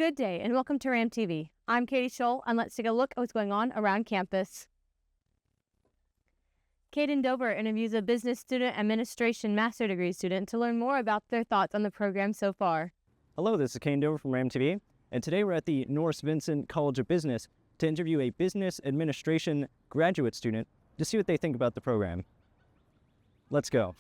Good day and welcome to RAM TV. I'm Katie Scholl and let's take a look at what's going on around campus. Caden Dover interviews a business student administration master degree student to learn more about their thoughts on the program so far. Hello, this is Caden Dover from RAM TV, and today we're at the Norris Vincent College of Business to interview a business administration graduate student to see what they think about the program. Let's go.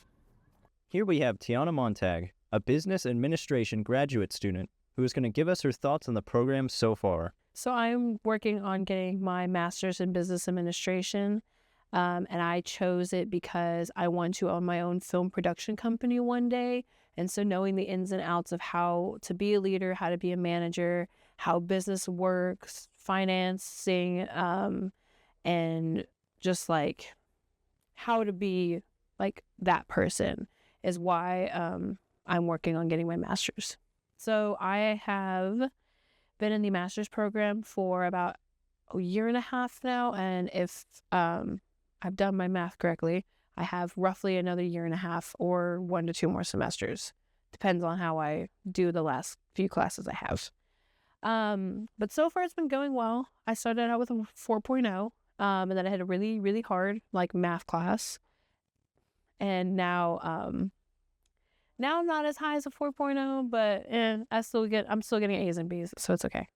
Here we have Tiana Montag, a business administration graduate student who is going to give us her thoughts on the program so far. So I'm working on getting my master's in business administration, and I chose it because I want to own my own film production company one day. And so knowing the ins and outs of how to be a leader, how to be a manager, how business works, financing, and just like how to be like that person is why I'm working on getting my master's. So I have been in the master's program for about a year and a half now, and if I've done my math correctly, I have roughly another year and a half or 1 to 2 more semesters. Depends on how I do the last few classes I have. But so far it's been going well. I started out with a 4.0, and then I had a really, really hard like math class. And now I'm not as high as a 4.0, but I'm still getting A's and B's, so it's okay.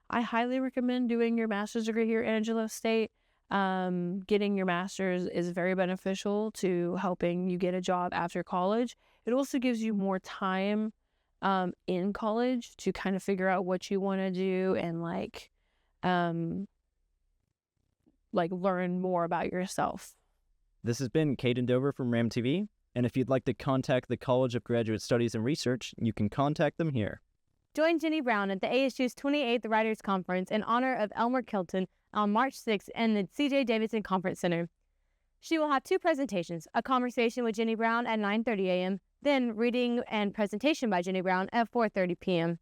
I highly recommend doing your master's degree here at Angelo State. Getting your master's is very beneficial to helping you get a job after college. It also gives you more time in college to kind of figure out what you want to do and like learn more about yourself. This has been Caden Dover from RAM TV, and if you'd like to contact the College of Graduate Studies and Research, you can contact them here. Join Jenny Brown at the ASU's 28th Writers Conference in honor of Elmer Kilton on March 6th in the C.J. Davidson Conference Center. She will have 2 presentations, a conversation with Jenny Brown at 9:30 a.m., then reading and presentation by Jenny Brown at 4:30 p.m.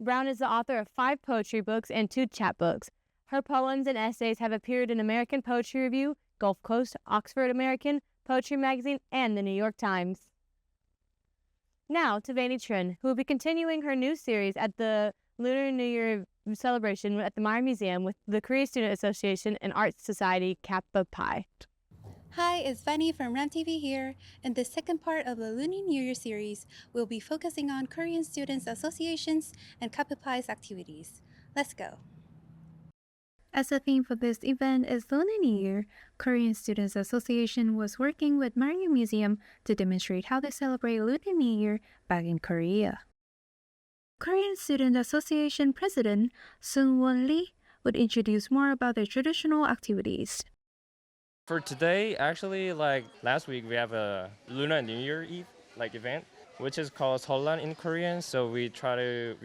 Brown is the author of 5 poetry books and 2 chapbooks. Her poems and essays have appeared in American Poetry Review, Gulf Coast, Oxford American, Poetry Magazine, and the New York Times. Now to Vanny Trin, who will be continuing her new series at the Lunar New Year celebration at the Meyer Museum with the Korea Student Association and Arts Society Kappa Pi. Hi, it's Vanny from RAM TV here. In the second part of the Lunar New Year series, we'll be focusing on Korean Students Associations and Kappa Pi's activities. Let's go. As the theme for this event is Lunar New Year, Korean Students Association was working with Meyer Museum to demonstrate how they celebrate Lunar New Year back in Korea. Korean Student Association President Seung-won Lee would introduce more about their traditional activities. For today, actually, like last week, we have a Lunar New Year Eve event, which is called Seollan in Korean. So we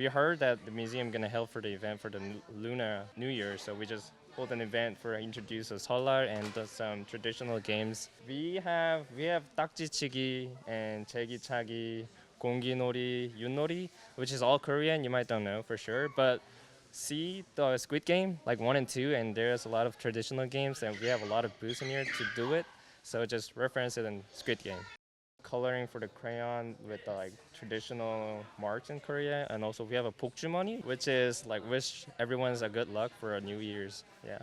heard that the museum gonna help for the event for the Lunar New Year. So we just hold an event for introduce a Seollan and some traditional games. We have 딱지치기 and 제기차기, 공기놀이, 윷놀이, which is all Korean. You might don't know for sure, but see the Squid Game, like 1 and 2, and there's a lot of traditional games, and we have a lot of booths in here to do it. So just reference it in Squid Game. Coloring for the crayon with the traditional marks in Korea, and also we have a 복주머니, which is wish everyone's a good luck for a New Year's. Yeah.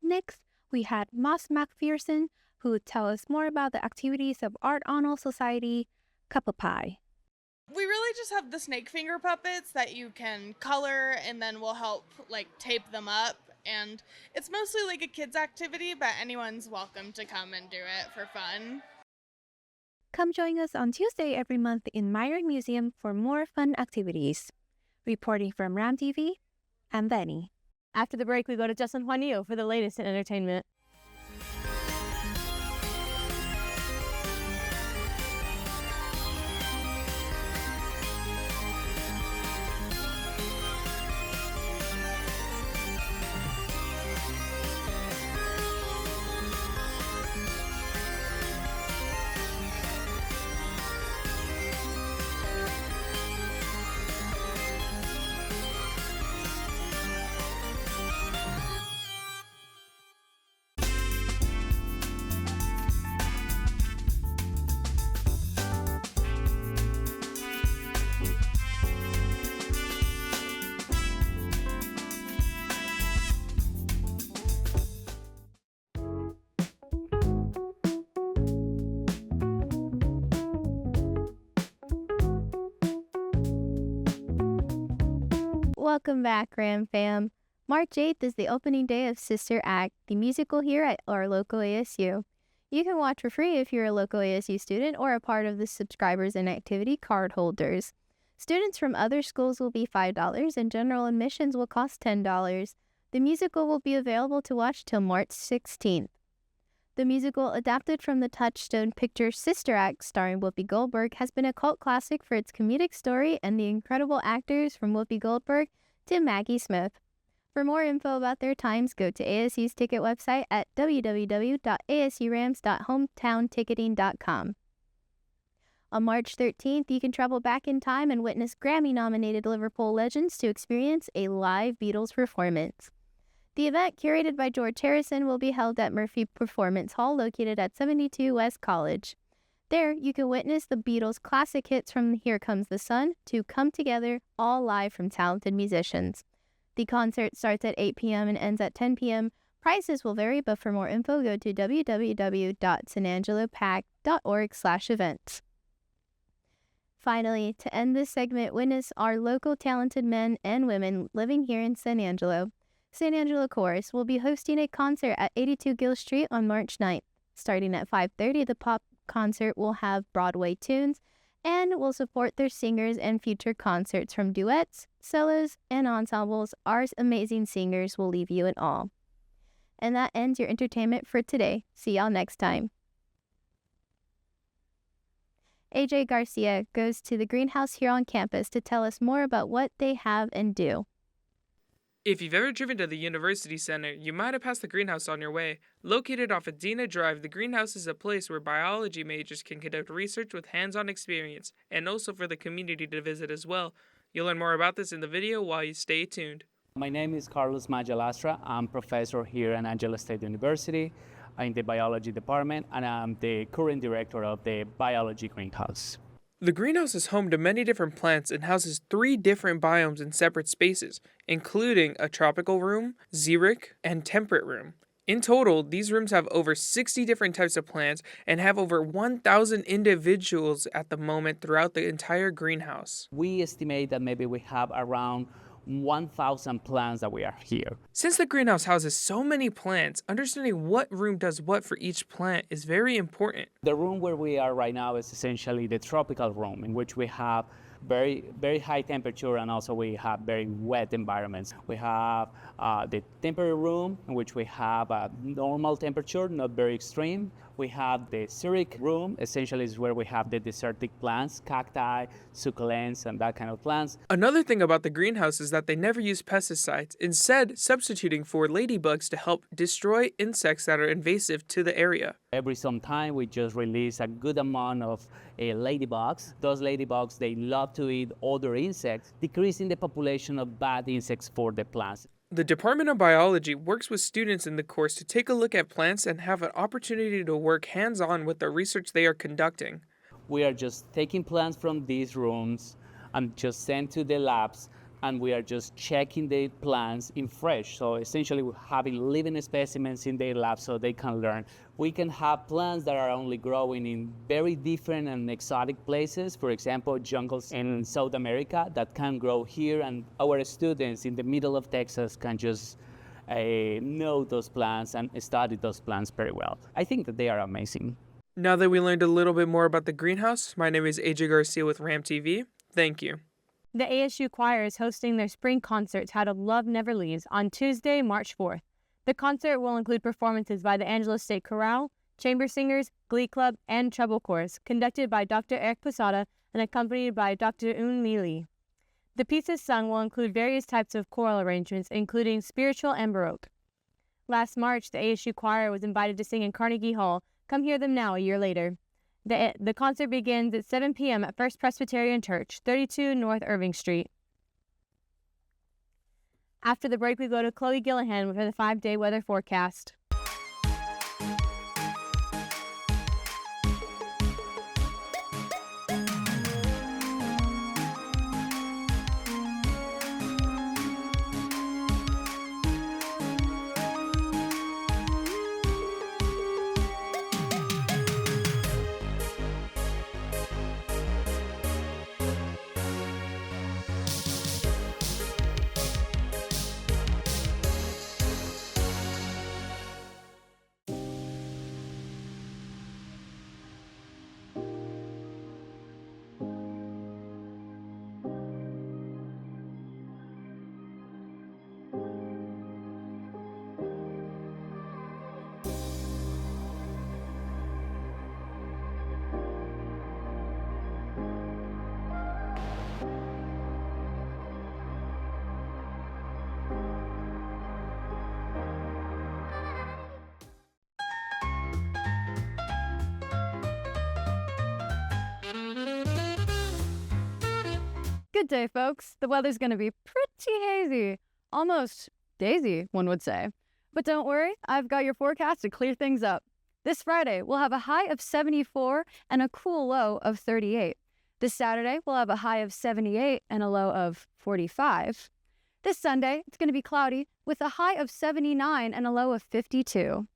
Next, we had Moss McPherson, who would tell us more about the activities of Art Honor Society, Kappa Pi. We really just have the snake finger puppets that you can color, and then we'll help tape them up. And it's mostly a kid's activity, but anyone's welcome to come and do it for fun. Come join us on Tuesday every month in Meyer Museum for more fun activities. Reporting from RAM TV, I'm Vanny. After the break, we go to Justin Juanillo for the latest in entertainment. Welcome back, Ram Fam. March 8th is the opening day of Sister Act, the musical here at our local ASU. You can watch for free if you're a local ASU student or a part of the subscribers and activity card holders. Students from other schools will be $5 and general admissions will cost $10. The musical will be available to watch till March 16th. The musical, adapted from the Touchstone picture Sister Act starring Whoopi Goldberg, has been a cult classic for its comedic story and the incredible actors from Whoopi Goldberg to Maggie Smith. For more info about their times, go to ASU's ticket website at www.asurams.hometownticketing.com. On March 13th, you can travel back in time and witness Grammy-nominated Liverpool legends to experience a live Beatles performance. The event, curated by George Harrison, will be held at Murphy Performance Hall located at 72 West College. There, you can witness the Beatles' classic hits from Here Comes the Sun to Come Together, all live from talented musicians. The concert starts at 8 p.m. and ends at 10 p.m. Prices will vary, but for more info, go to www.sanangelopac.org/events. Finally, to end this segment, witness our local talented men and women living here in San Angelo. San Angelo Chorus will be hosting a concert at 82 Gill Street on March 9th. Starting at 5:30, the pop concert will have Broadway tunes and will support their singers and future concerts from duets, solos, and ensembles. Our amazing singers will leave you in awe. And that ends your entertainment for today. See y'all next time. AJ Garcia goes to the greenhouse here on campus to tell us more about what they have and do. If you've ever driven to the University Center, you might have passed the greenhouse on your way. Located off Adena Drive, the greenhouse is a place where biology majors can conduct research with hands-on experience, and also for the community to visit as well. You'll learn more about this in the video while you stay tuned. My name is Carlos Majalastra. I'm professor here at Angela State University in the biology department, and I'm the current director of the biology greenhouse. The greenhouse is home to many different plants and houses 3 different biomes in separate spaces, including a tropical room, xeric, and temperate room. In total, these rooms have over 60 different types of plants and have over 1,000 individuals at the moment throughout the entire greenhouse. We estimate that maybe we have around 1,000 plants that we are here. Since the greenhouse houses so many plants, understanding what room does what for each plant is very important. The room where we are right now is essentially the tropical room, in which we have very high temperature, and also we have very wet environments. We have the temperate room, in which we have a normal temperature, not very extreme. We have the xeric room, essentially is where we have the desertic plants, cacti, succulents, and that kind of plants. Another thing about the greenhouse is that they never use pesticides, instead substituting for ladybugs to help destroy insects that are invasive to the area. Every some time we just release a good amount of ladybugs. Those ladybugs, they love to eat other insects, decreasing the population of bad insects for the plants. The Department of Biology works with students in the course to take a look at plants and have an opportunity to work hands-on with the research they are conducting. We are just taking plants from these rooms and just sent to the labs, and we are just checking the plants in fresh. So essentially we're having living specimens in the lab so they can learn. We can have plants that are only growing in very different and exotic places. For example, jungles in South America that can grow here, and our students in the middle of Texas can just know those plants and study those plants very well. I think that they are amazing. Now that we learned a little bit more about the greenhouse, my name is AJ Garcia with RAM TV. Thank you. The ASU Choir is hosting their spring concert titled Love Never Leaves on Tuesday, March 4th. The concert will include performances by the Angelo State Chorale, chamber singers, glee club, and treble chorus, conducted by Dr. Eric Posada and accompanied by Dr. Un Mi Lee. The pieces sung will include various types of choral arrangements, including spiritual and baroque. Last March, the ASU Choir was invited to sing in Carnegie Hall. Come hear them now a year later. The concert begins at 7 p.m. at First Presbyterian Church, 32 North Irving Street. After the break, we go to Chloe Gillihan with her 5-day weather forecast. Good day, folks. The weather's going to be pretty hazy. Almost daisy, one would say. But don't worry, I've got your forecast to clear things up. This Friday, we'll have a high of 74 and a cool low of 38. This Saturday, we'll have a high of 78 and a low of 45. This Sunday, it's going to be cloudy with a high of 79 and a low of 52.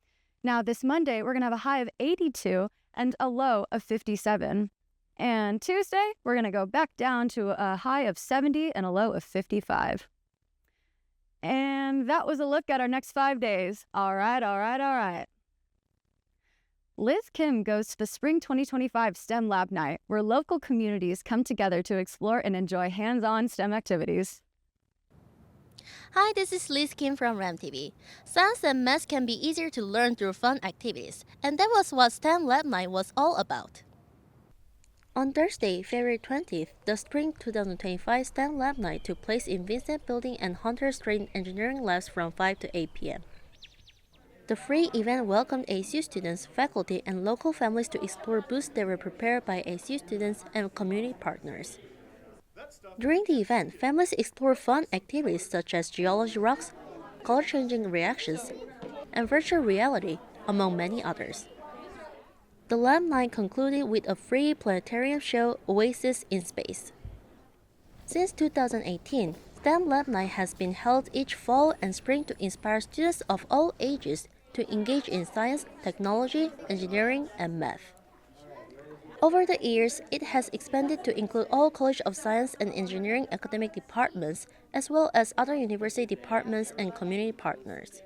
Now, this Monday, we're going to have a high of 82 and a low of 57. And Tuesday, we're going to go back down to a high of 70 and a low of 55. And that was a look at our next 5 days. All right. Liz Kim goes to the Spring 2025 STEM Lab Night, where local communities come together to explore and enjoy hands-on STEM activities. Hi, this is Liz Kim from RamTV. Science and math can be easier to learn through fun activities, and that was what STEM Lab Night was all about. On Thursday, February 20th, the Spring 2025 STEM Lab Night took place in Vincent Building and Hunter Street Engineering Labs from 5 to 8 p.m. The free event welcomed ASU students, faculty, and local families to explore booths that were prepared by ASU students and community partners. During the event, families explored fun activities such as geology rocks, color-changing reactions, and virtual reality, among many others. The lab night concluded with a free planetarium show, Oasis in Space. Since 2018, STEM Lab Night has been held each fall and spring to inspire students of all ages to engage in science, technology, engineering, and math. Over the years, it has expanded to include all College of Science and Engineering academic departments, as well as other university departments and community partners.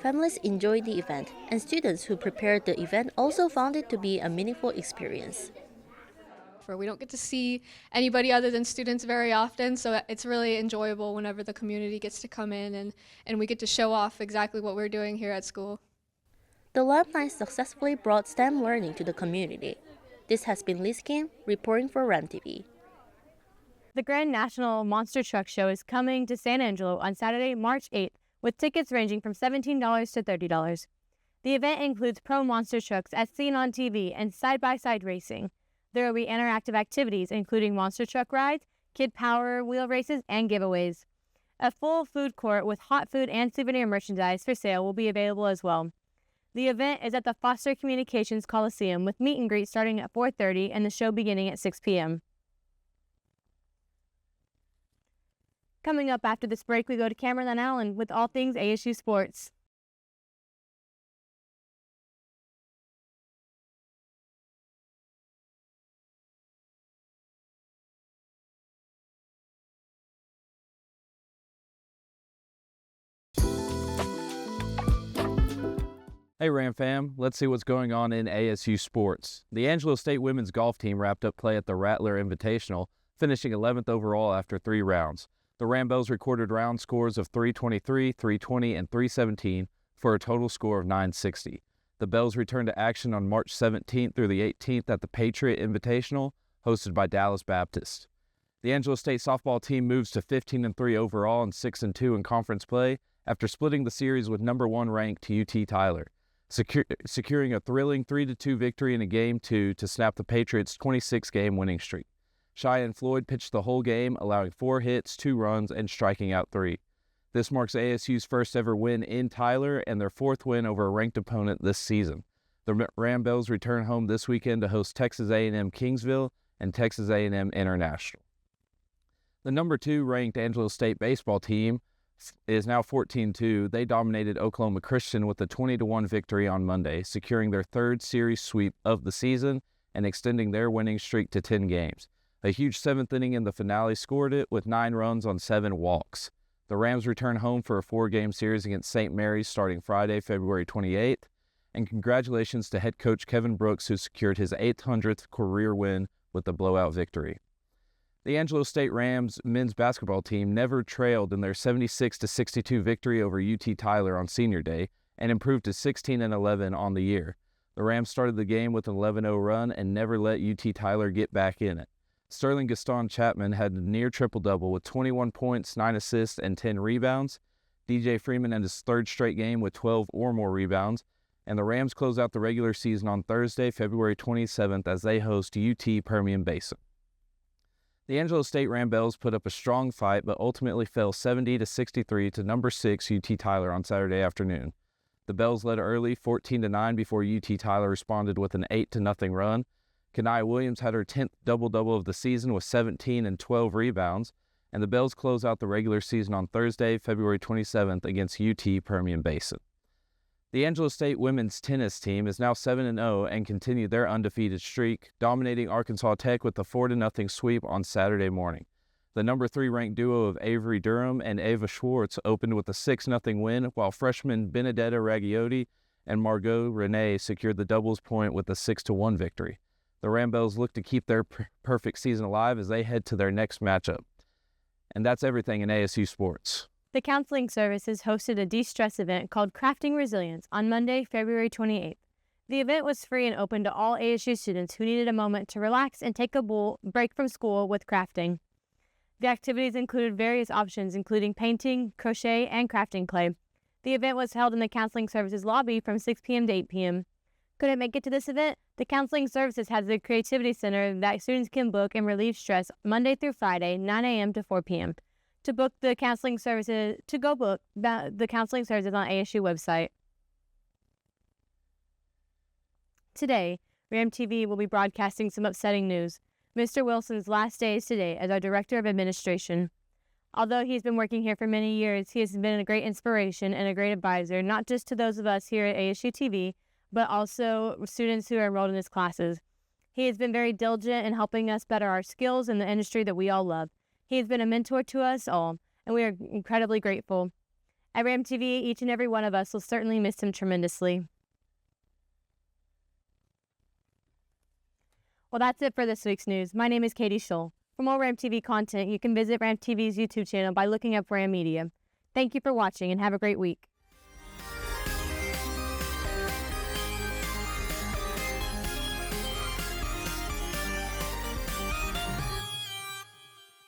Families enjoyed the event, and students who prepared the event also found it to be a meaningful experience. We don't get to see anybody other than students very often, so it's really enjoyable whenever the community gets to come in and we get to show off exactly what we're doing here at school. The lab night successfully brought STEM learning to the community. This has been Liz Kim reporting for RamTV. The Grand National Monster Truck Show is coming to San Angelo on Saturday, March 8th, with tickets ranging from $17 to $30. The event includes pro monster trucks as seen on TV and side-by-side racing. There will be interactive activities, including monster truck rides, kid power wheel races, and giveaways. A full food court with hot food and souvenir merchandise for sale will be available as well. The event is at the Foster Communications Coliseum with meet and greet starting at 4:30 and the show beginning at 6 p.m. Coming up after this break, we go to Cameron and Allen with all things ASU sports. Hey Ram fam, let's see what's going on in ASU sports. The Angelo State women's golf team wrapped up play at the Rattler Invitational, finishing 11th overall after 3 rounds. The Rambos recorded round scores of 323, 320, and 317 for a total score of 960. The Bells returned to action on March 17th through the 18th at the Patriot Invitational, hosted by Dallas Baptist. The Angelo State softball team moves to 15-3 overall and 6-2 in conference play after splitting the series with number 1 ranked UT Tyler, securing a thrilling 3-2 victory in a Game 2 to snap the Patriots' 26-game winning streak. Cheyenne Floyd pitched the whole game, allowing 4 hits, 2 runs, and striking out 3. This marks ASU's first ever win in Tyler and their 4th win over a ranked opponent this season. The Rambos return home this weekend to host Texas A&M Kingsville and Texas A&M International. The number 2 ranked Angelo State baseball team is now 14-2. They dominated Oklahoma Christian with a 20-1 victory on Monday, securing their 3rd series sweep of the season and extending their winning streak to 10 games. A huge 7th inning in the finale scored it with 9 runs on 7 walks. The Rams return home for a 4-game series against St. Mary's starting Friday, February 28th. And congratulations to head coach Kevin Brooks, who secured his 800th career win with the blowout victory. The Angelo State Rams men's basketball team never trailed in their 76-62 victory over UT Tyler on Senior Day and improved to 16-11 on the year. The Rams started the game with an 11-0 run and never let UT Tyler get back in it. Sterling Gaston Chapman had a near triple-double with 21 points, 9 assists, and 10 rebounds. DJ Freeman had his 3rd straight game with 12 or more rebounds. And the Rams close out the regular season on Thursday, February 27th as they host UT Permian Basin. The Angelo State Ramblers put up a strong fight, but ultimately fell 70-63 to number 6 UT Tyler on Saturday afternoon. The Bells led early, 14-9, before UT Tyler responded with an 8-0 run. Kanaya Williams had her 10th double-double of the season with 17 and 12 rebounds, and the Bells close out the regular season on Thursday, February 27th against UT Permian Basin. The Angelo State women's tennis team is now 7-0 and continued their undefeated streak, dominating Arkansas Tech with a 4-0 sweep on Saturday morning. The number 3 ranked duo of Avery Durham and Ava Schwartz opened with a 6-0 win, while freshmen Benedetta Raggiotti and Margot Renee secured the doubles point with a 6-1 victory. The Ramblers look to keep their perfect season alive as they head to their next matchup. And that's everything in ASU sports. The Counseling Services hosted a de-stress event called Crafting Resilience on Monday, February 28th. The event was free and open to all ASU students who needed a moment to relax and take a break from school with crafting. The activities included various options, including painting, crochet, and crafting clay. The event was held in the Counseling Services lobby from 6 p.m. to 8 p.m. Couldn't make it to this event? The Counseling Services has a creativity center that students can book and relieve stress Monday through Friday, 9 a.m. to 4 p.m. To book the counseling services, the counseling services on ASU website. Today, RAM TV will be broadcasting some upsetting news. Mr. Wilson's last day is today as our Director of Administration. Although he's been working here for many years, he has been a great inspiration and a great advisor, not just to those of us here at ASU TV, but also students who are enrolled in his classes. He has been very diligent in helping us better our skills in the industry that we all love. He has been a mentor to us all, and we are incredibly grateful. At RAM TV, each and every one of us will certainly miss him tremendously. Well, that's it for this week's news. My name is Katie Schull. For more RAM TV content, you can visit RAM TV's YouTube channel by looking up RAM Media. Thank you for watching and have a great week.